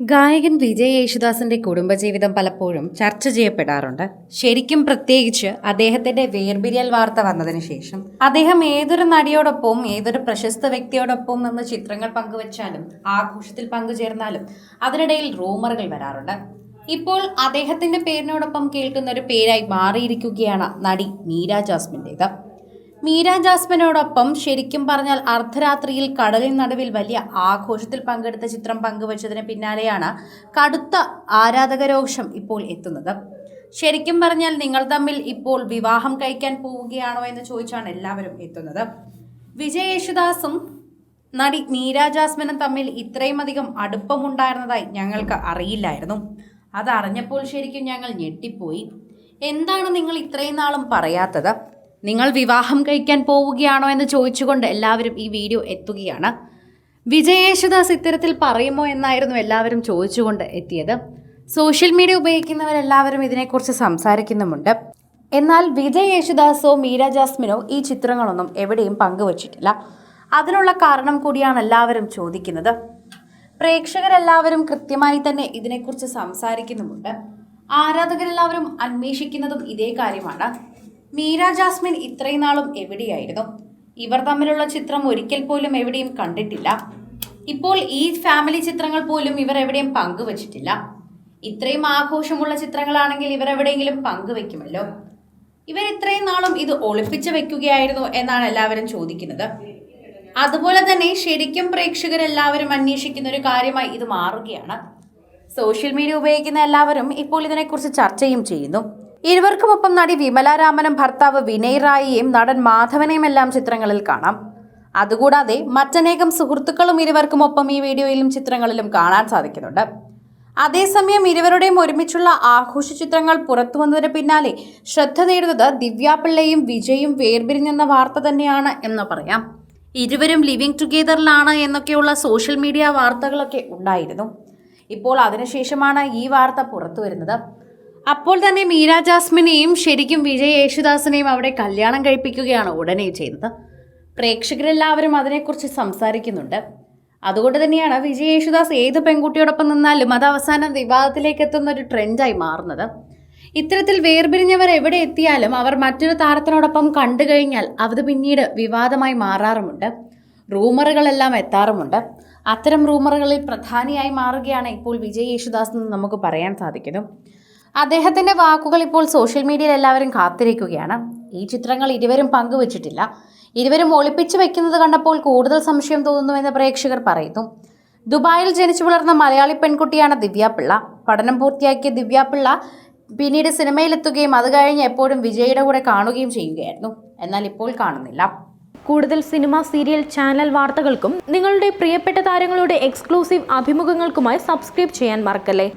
ഗായകൻ വിജയ് യേശുദാസിന്റെ കുടുംബജീവിതം പലപ്പോഴും ചർച്ച ചെയ്യപ്പെടാറുണ്ട്. ശരിക്കും പ്രത്യേകിച്ച് അദ്ദേഹത്തിന്റെ വേർപിരിയൽ വാർത്ത വന്നതിന് ശേഷം അദ്ദേഹം ഏതൊരു നടിയോടൊപ്പം ഏതൊരു പ്രശസ്ത വ്യക്തിയോടൊപ്പം നിന്ന് ചിത്രങ്ങൾ പങ്കുവച്ചാലും ആഘോഷത്തിൽ പങ്കുചേർന്നാലും അതിനിടയിൽ റൂമറുകൾ വരാറുണ്ട്. ഇപ്പോൾ അദ്ദേഹത്തിന്റെ പേരിനോടൊപ്പം കേൾക്കുന്ന ഒരു പേരായി മാറിയിരിക്കുകയാണ് നടി മീര ജാസ്മിൻ്റേത്. മീര ജാസ്മിനോടൊപ്പം ശരിക്കും പറഞ്ഞാൽ അർദ്ധരാത്രിയിൽ കടലിൻ നടുവിൽ വലിയ ആഘോഷത്തിൽ പങ്കെടുത്ത ചിത്രം പങ്കുവച്ചതിന് പിന്നാലെയാണ് കടുത്ത ആരാധകരോഷം ഇപ്പോൾ എത്തുന്നത്. ശരിക്കും പറഞ്ഞാൽ നിങ്ങൾ തമ്മിൽ ഇപ്പോൾ വിവാഹം കഴിക്കാൻ പോവുകയാണോ എന്ന് ചോദിച്ചാണ് എല്ലാവരും എത്തുന്നത്. വിജയ് യേശുദാസും നടി മീര ജാസ്മിനും തമ്മിൽ ഇത്രയും അധികം അടുപ്പമുണ്ടായിരുന്നതായി ഞങ്ങൾക്ക് അറിയില്ലായിരുന്നു. അതറിഞ്ഞപ്പോൾ ശരിക്കും ഞങ്ങൾ ഞെട്ടിപ്പോയി. എന്താണ് നിങ്ങൾ ഇത്രയും നാളും പറയാത്തത്? നിങ്ങൾ വിവാഹം കഴിക്കാൻ പോവുകയാണോ എന്ന് ചോദിച്ചുകൊണ്ട് എല്ലാവരും ഈ വീഡിയോ എത്തുകയാണ്. വിജയ് യേശുദാസ് ഇത്തരത്തിൽ പറയുമോ എന്നായിരുന്നു എല്ലാവരും ചോദിച്ചുകൊണ്ട് എത്തിയത്. സോഷ്യൽ മീഡിയ ഉപയോഗിക്കുന്നവരെല്ലാവരും ഇതിനെക്കുറിച്ച് സംസാരിക്കുന്നുമുണ്ട്. എന്നാൽ വിജയ് യേശുദാസോ മീര ജാസ്മിനോ ഈ ചിത്രങ്ങളൊന്നും എവിടെയും പങ്കുവച്ചിട്ടില്ല. അതിനുള്ള കാരണം കൂടിയാണ് എല്ലാവരും ചോദിക്കുന്നത്. പ്രേക്ഷകരെല്ലാവരും കൃത്യമായി തന്നെ ഇതിനെക്കുറിച്ച് സംസാരിക്കുന്നുമുണ്ട്. ആരാധകരെല്ലാവരും അന്വേഷിക്കുന്നതും ഇതേ കാര്യമാണ്. മീര ജാസ്മിൻ ഇത്രയും നാളും എവിടെയായിരുന്നു? ഇവർ തമ്മിലുള്ള ചിത്രം ഒരിക്കൽ പോലും എവിടെയും കണ്ടിട്ടില്ല. ഇപ്പോൾ ഈ ഫാമിലി ചിത്രങ്ങൾ പോലും ഇവർ എവിടെയും പങ്കുവച്ചിട്ടില്ല. ഇത്രയും ആഘോഷമുള്ള ചിത്രങ്ങളാണെങ്കിൽ ഇവർ എവിടെയെങ്കിലും പങ്കുവെക്കുമല്ലോ. ഇവർ ഇത്രയും നാളും ഇത് ഒളിപ്പിച്ചു വെക്കുകയായിരുന്നു എന്നാണ് എല്ലാവരും ചോദിക്കുന്നത്. അതുപോലെ തന്നെ ശരിക്കും പ്രേക്ഷകരെല്ലാവരും അന്വേഷിക്കുന്ന ഒരു കാര്യമായി ഇത് മാറുകയാണ്. സോഷ്യൽ മീഡിയ ഉപയോഗിക്കുന്ന എല്ലാവരും ഇപ്പോൾ ഇതിനെക്കുറിച്ച് ചർച്ചയും ചെയ്യുന്നു. ഇരുവർക്കുമൊപ്പം നടി വിമല രാമനും ഭർത്താവ് വിനയ് റായിയെയും നടൻ മാധവനെയും എല്ലാം ചിത്രങ്ങളിൽ കാണാം. അതുകൂടാതെ മറ്റനേകം സുഹൃത്തുക്കളും ഇരുവർക്കുമൊപ്പം ഈ വീഡിയോയിലും ചിത്രങ്ങളിലും കാണാൻ സാധിക്കുന്നുണ്ട്. അതേസമയം ഇരുവരുടെയും ഒരുമിച്ചുള്ള ആഘോഷ ചിത്രങ്ങൾ പുറത്തു വന്നതിന് പിന്നാലെ ശ്രദ്ധ നേടുന്നത് ദിവ്യാപിള്ളയും വിജയും വേർപിരിഞ്ഞെന്ന വാർത്ത തന്നെയാണ് എന്ന് പറയാം. ഇരുവരും ലിവിംഗ് ടുഗെദറിലാണ് എന്നൊക്കെയുള്ള സോഷ്യൽ മീഡിയ വാർത്തകളൊക്കെ ഉണ്ടായിരുന്നു. ഇപ്പോൾ അതിനുശേഷമാണ് ഈ വാർത്ത പുറത്തു വരുന്നത്. അപ്പോൾ തന്നെ മീര ജാസ്മിനെയും ശരിക്കും വിജയ് യേശുദാസിനെയും അവിടെ കല്യാണം കഴിപ്പിക്കുകയാണ് ഉടനെ ചെയ്തത്. പ്രേക്ഷകരെല്ലാവരും അതിനെക്കുറിച്ച് സംസാരിക്കുന്നുണ്ട്. അതുകൊണ്ട് തന്നെയാണ് വിജയ് യേശുദാസ് ഏത് പെൺകുട്ടിയോടൊപ്പം നിന്നാലും അത് അവസാനം വിവാദത്തിലേക്ക് എത്തുന്ന ഒരു ട്രെൻഡായി മാറുന്നത്. ഇത്തരത്തിൽ വേർപിരിഞ്ഞവർ എവിടെ എത്തിയാലും അവർ മറ്റൊരു താരത്തിനോടൊപ്പം കണ്ടു കഴിഞ്ഞാൽ അത് പിന്നീട് വിവാദമായി മാറാറുമുണ്ട്. റൂമറുകളെല്ലാം എത്താറുമുണ്ട്. അത്തരം റൂമറുകളിൽ പ്രധാനിയായി മാറുകയാണ് ഇപ്പോൾ വിജയ് യേശുദാസ് എന്ന് നമുക്ക് പറയാൻ സാധിക്കുന്നു. അദ്ദേഹത്തിൻ്റെ വാക്കുകൾ ഇപ്പോൾ സോഷ്യൽ മീഡിയയിൽ എല്ലാവരും കാത്തിരിക്കുകയാണ്. ഈ ചിത്രങ്ങൾ ഇരുവരും പങ്കുവച്ചിട്ടില്ല. ഇരുവരും ഒളിപ്പിച്ചു വെക്കുന്നത് കണ്ടപ്പോൾ കൂടുതൽ സംശയം തോന്നുന്നുവെന്ന് പ്രേക്ഷകർ പറയുന്നു. ദുബായിൽ ജനിച്ചു വളർന്ന മലയാളി പെൺകുട്ടിയാണ് ദിവ്യാപിള്ള. പഠനം പൂർത്തിയാക്കിയ ദിവ്യാപിള്ള പിന്നീട് സിനിമയിലെത്തുകയും അത് കഴിഞ്ഞ് എപ്പോഴും വിജയുടെ കൂടെ കാണുകയും ചെയ്യുകയായിരുന്നു. എന്നാൽ ഇപ്പോൾ കാണുന്നില്ല. കൂടുതൽ സിനിമ, സീരിയൽ, ചാനൽ വാർത്തകൾക്കും നിങ്ങളുടെ പ്രിയപ്പെട്ട താരങ്ങളുടെ എക്സ്ക്ലൂസീവ് അഭിമുഖങ്ങൾക്കുമായി സബ്സ്ക്രൈബ് ചെയ്യാൻ മറക്കല്ലേ.